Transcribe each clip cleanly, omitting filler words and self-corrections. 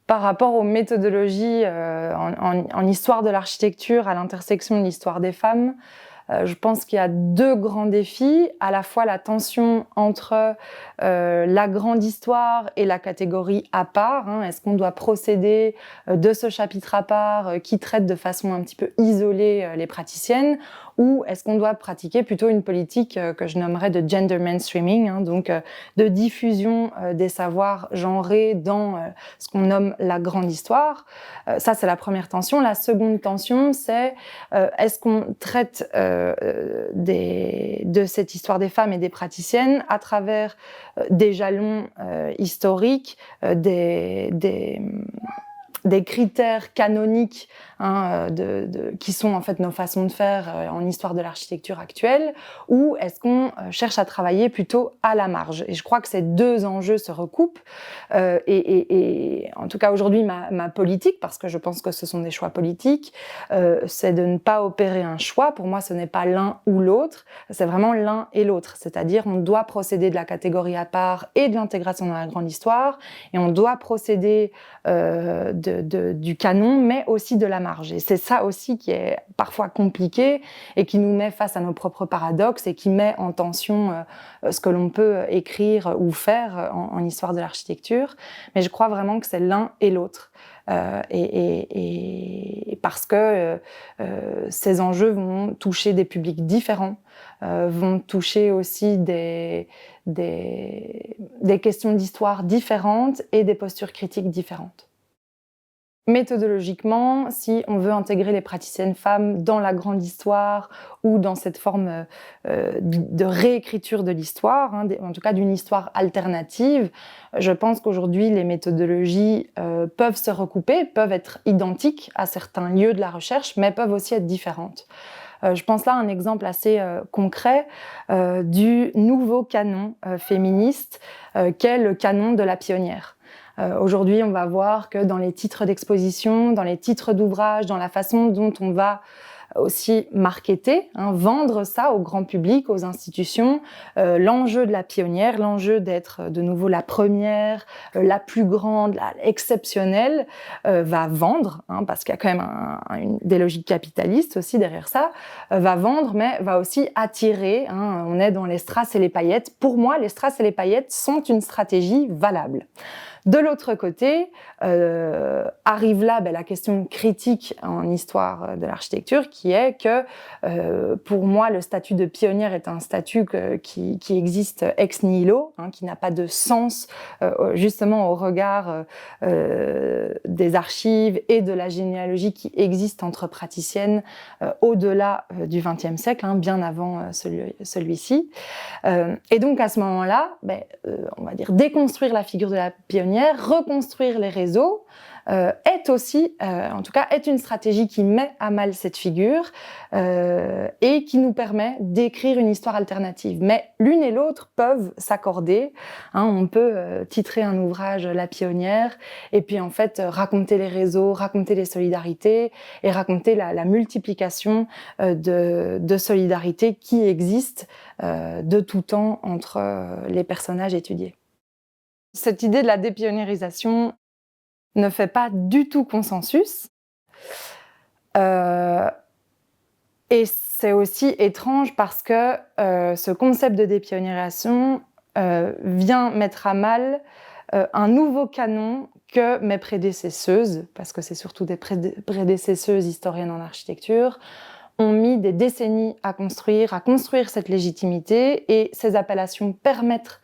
Par rapport aux méthodologies en histoire de l'architecture à l'intersection de l'histoire des femmes, je pense qu'il y a deux grands défis, à la fois la tension entre la grande histoire et la catégorie à part. Est-ce qu'on doit procéder de ce chapitre à part qui traite de façon un petit peu isolée les praticiennes, ou est-ce qu'on doit pratiquer plutôt une politique que je nommerais de gender mainstreaming, donc de diffusion des savoirs genrés dans ce qu'on nomme la grande histoire. Ça, c'est la première tension. La seconde tension, c'est est-ce qu'on traite de cette histoire des femmes et des praticiennes à travers des jalons historiques, des critères canoniques qui sont en fait nos façons de faire en histoire de l'architecture actuelle, ou est-ce qu'on cherche à travailler plutôt à la marge? Et je crois que ces deux enjeux se recoupent. Et en tout cas aujourd'hui, ma politique, parce que je pense que ce sont des choix politiques, c'est de ne pas opérer un choix. Pour moi, ce n'est pas l'un ou l'autre, c'est vraiment l'un et l'autre. C'est-à-dire, on doit procéder de la catégorie à part et de l'intégration dans la grande histoire, et on doit procéder du canon, mais aussi de la marge. Et c'est ça aussi qui est parfois compliqué et qui nous met face à nos propres paradoxes et qui met en tension ce que l'on peut écrire ou faire en histoire de l'architecture. Mais je crois vraiment que c'est l'un et l'autre. Et parce que ces enjeux vont toucher des publics différents, vont toucher aussi des questions d'histoire différentes et des postures critiques différentes. Méthodologiquement, si on veut intégrer les praticiennes femmes dans la grande histoire ou dans cette forme de réécriture de l'histoire, en tout cas d'une histoire alternative, je pense qu'aujourd'hui les méthodologies peuvent se recouper, peuvent être identiques à certains lieux de la recherche, mais peuvent aussi être différentes. Je pense là à un exemple assez concret du nouveau canon féministe qu'est le canon de la pionnière. Aujourd'hui, on va voir que dans les titres d'exposition, dans les titres d'ouvrages, dans la façon dont on va aussi marketer, vendre ça au grand public, aux institutions, l'enjeu de la pionnière, l'enjeu d'être de nouveau la première, la plus grande, exceptionnelle, va vendre, parce qu'il y a quand même des logiques capitalistes aussi derrière ça, va vendre, mais va aussi attirer. On est dans les strass et les paillettes. Pour moi, les strass et les paillettes sont une stratégie valable. De l'autre côté, arrive là la question critique en histoire de l'architecture, qui est que, pour moi, le statut de pionnière est un statut qui existe ex nihilo, qui n'a pas de sens, justement au regard des archives et de la généalogie qui existe entre praticiennes au-delà du XXe siècle, bien avant celui-ci. Et donc, à ce moment-là, on va dire déconstruire la figure de la pionnière, reconstruire les réseaux, est aussi, en tout cas, est une stratégie qui met à mal cette figure et qui nous permet d'écrire une histoire alternative. Mais l'une et l'autre peuvent s'accorder. On peut titrer un ouvrage La pionnière et puis en fait raconter les réseaux, raconter les solidarités et raconter la multiplication de solidarités qui existent de tout temps entre les personnages étudiés. Cette idée de la dépionniérisation ne fait pas du tout consensus. Et c'est aussi étrange parce que ce concept de dépionniérisation vient mettre à mal un nouveau canon que mes prédécesseuses, parce que c'est surtout des prédécesseuses historiennes en architecture, ont mis des décennies à construire cette légitimité, et ces appellations permettent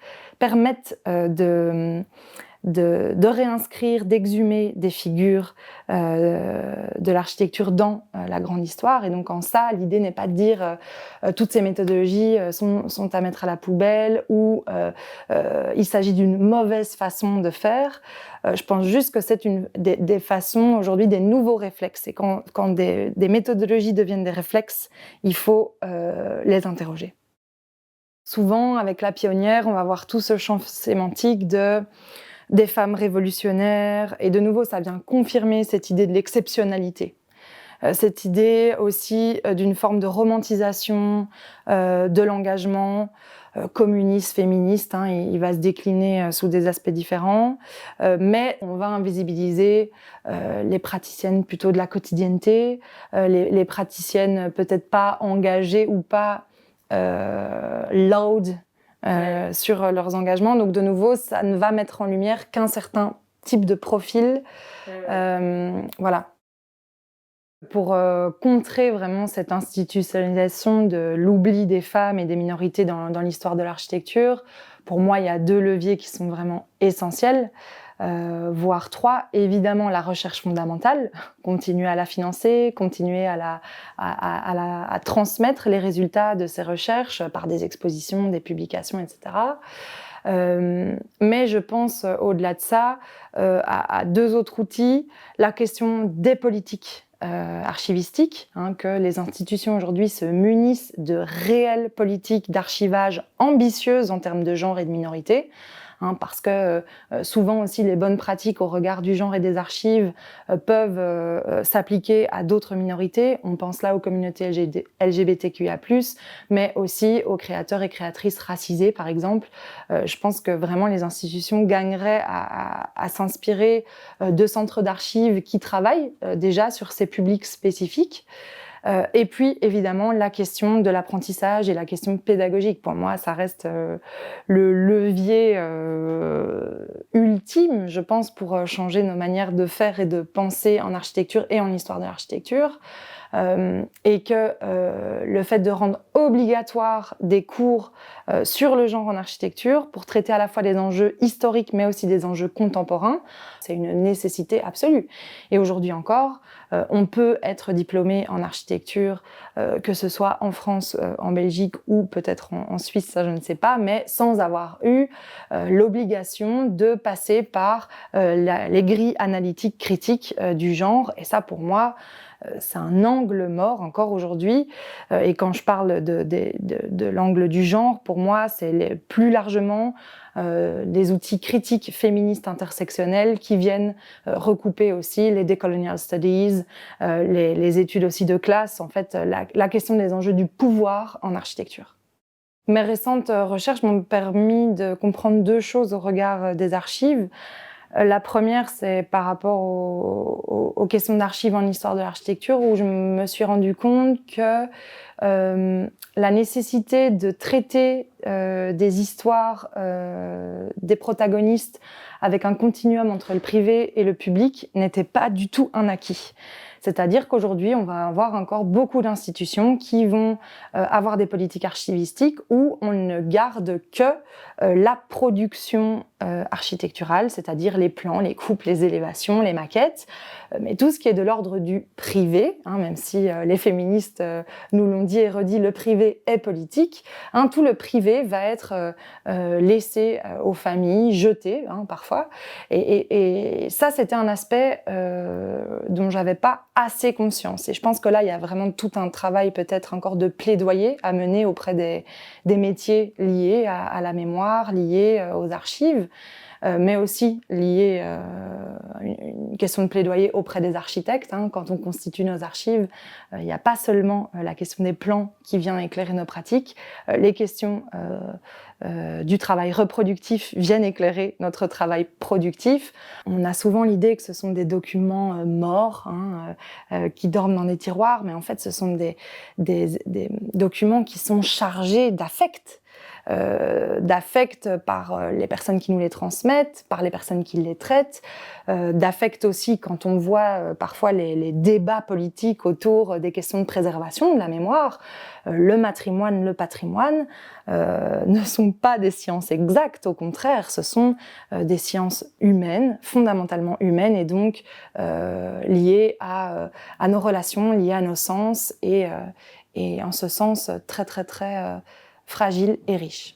de réinscrire, d'exhumer des figures de l'architecture dans la grande histoire. Et donc en ça, l'idée n'est pas de dire toutes ces méthodologies sont à mettre à la poubelle ou il s'agit d'une mauvaise façon de faire. Je pense juste que c'est des façons, aujourd'hui, des nouveaux réflexes. Et quand des méthodologies deviennent des réflexes, il faut les interroger. Souvent, avec la pionnière, on va voir tout ce champ sémantique des femmes révolutionnaires, et de nouveau, ça vient confirmer cette idée de l'exceptionnalité. Cette idée aussi d'une forme de romantisation de l'engagement, communiste, féministe, hein, il va se décliner sous des aspects différents, mais on va invisibiliser les praticiennes plutôt de la quotidienneté, les praticiennes peut-être pas engagées ou pas loud sur leurs engagements. Donc de nouveau, ça ne va mettre en lumière qu'un certain type de profil. Voilà. Pour contrer vraiment cette institutionnalisation de l'oubli des femmes et des minorités dans l'histoire de l'architecture, pour moi, il y a 2 leviers qui sont vraiment essentiels, voire 3. Évidemment, la recherche fondamentale, continuer à la financer, continuer à transmettre les résultats de ces recherches par des expositions, des publications, etc. Mais je pense, au-delà de ça, à 2 autres outils. La question des politiques archivistiques, hein, que les institutions aujourd'hui se munissent de réelles politiques d'archivage ambitieuses en termes de genre et de minorité. Hein, parce que souvent aussi les bonnes pratiques au regard du genre et des archives peuvent s'appliquer à d'autres minorités. On pense là aux communautés LGBTQIA+, mais aussi aux créateurs et créatrices racisés, par exemple. Je pense que vraiment les institutions gagneraient à s'inspirer de centres d'archives qui travaillent déjà sur ces publics spécifiques. Et puis, évidemment, la question de l'apprentissage et la question pédagogique. Pour moi, ça reste le levier ultime, je pense, pour changer nos manières de faire et de penser en architecture et en histoire de l'architecture. Et que le fait de rendre obligatoire des cours sur le genre en architecture pour traiter à la fois des enjeux historiques mais aussi des enjeux contemporains, c'est une nécessité absolue. Et aujourd'hui encore, on peut être diplômé en architecture, que ce soit en France, en Belgique ou peut-être en Suisse, ça je ne sais pas, mais sans avoir eu l'obligation de passer par les grilles analytiques critiques du genre. Et ça, pour moi, c'est un angle mort encore aujourd'hui. Et quand je parle de l'angle du genre, pour moi, c'est plus largement des outils critiques féministes intersectionnels qui viennent recouper aussi les decolonial studies, les études aussi de classe, en fait, la question des enjeux du pouvoir en architecture. Mes récentes recherches m'ont permis de comprendre 2 choses au regard des archives. La première, c'est par rapport aux questions d'archives en histoire de l'architecture, où je me suis rendu compte que la nécessité de traiter des histoires des protagonistes avec un continuum entre le privé et le public n'était pas du tout un acquis. C'est-à-dire qu'aujourd'hui, on va avoir encore beaucoup d'institutions qui vont avoir des politiques archivistiques où on ne garde que la production architecturale, c'est-à-dire les plans, les coupes, les élévations, les maquettes, mais tout ce qui est de l'ordre du privé, hein, même si les féministes nous l'ont dit et redit, le privé est politique, hein, tout le privé va être laissé aux familles, jeté hein, parfois, et ça c'était un aspect dont j'avais pas assez conscience, et je pense que là il y a vraiment tout un travail peut-être encore de plaidoyer à mener auprès des métiers liés à la mémoire, liés aux archives, mais aussi liés à une question de plaidoyer auprès des architectes. Hein. Quand on constitue nos archives, il n'y a pas seulement la question des plans qui vient éclairer nos pratiques, les questions du travail reproductif viennent éclairer notre travail productif. On a souvent l'idée que ce sont des documents morts, hein, qui dorment dans des tiroirs, mais en fait ce sont des documents qui sont chargés d'affect. D'affect par les personnes qui nous les transmettent, par les personnes qui les traitent, d'affect aussi quand on voit parfois les débats politiques autour des questions de préservation de la mémoire. Le matrimoine, le patrimoine ne sont pas des sciences exactes, au contraire, ce sont des sciences humaines, fondamentalement humaines, et donc liées à nos relations, liées à nos sens, et en ce sens très très très fragile et riche.